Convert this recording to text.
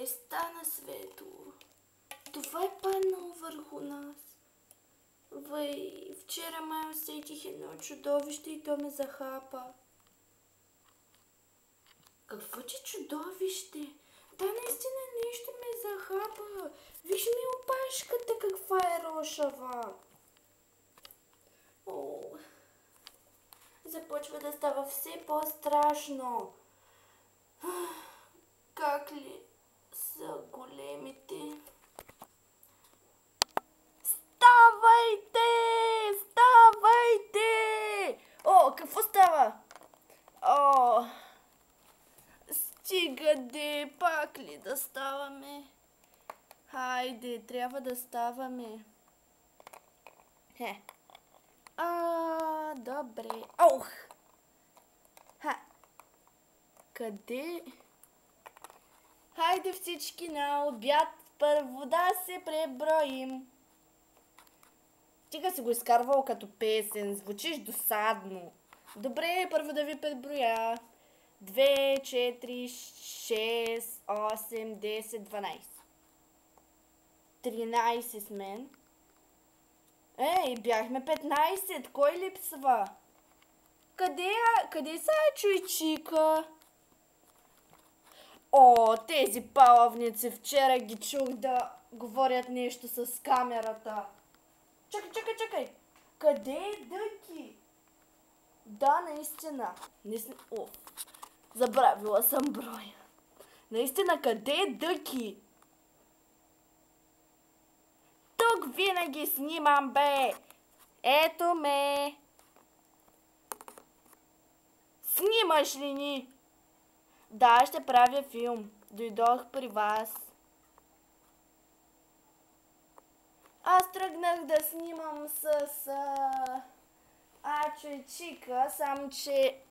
стана светло. Това е паднало върху нас. Вчера май усетих едно чудовище и то ме захапа. Какво че чудовище? Да, наистина нещо ме захапа. Виж ми опашката каква е рошава. О, започва да става все по-страшно. Как ли са големите? Ставайте! Ставайте! О, какво става? О, стига де, пак ли да ставаме? Хайде, трябва да ставаме. Добре. Ох! Къде? Хайде всички на обяд. Първо да се преброим. Тига си го изкарвал като песен. Звучиш досадно. Добре, първо да ви преброя. 2, 4, 6, 8, 10, 12. 13 с мен. Ей, бяхме 15. Кой липсва? Къде са Ачо и Чика? О, тези палавници, вчера ги чух да говорят нещо с камерата. Чакай. Къде е Дъки? Да, наистина. О, забравила съм броя. Наистина, къде е Дъки? Тук винаги снимам, бе. Ето ме. Снимаш ли ни? Да, ще правя филм. Дойдох при вас. Аз тръгнах да снимам с Ачо и Чика, само че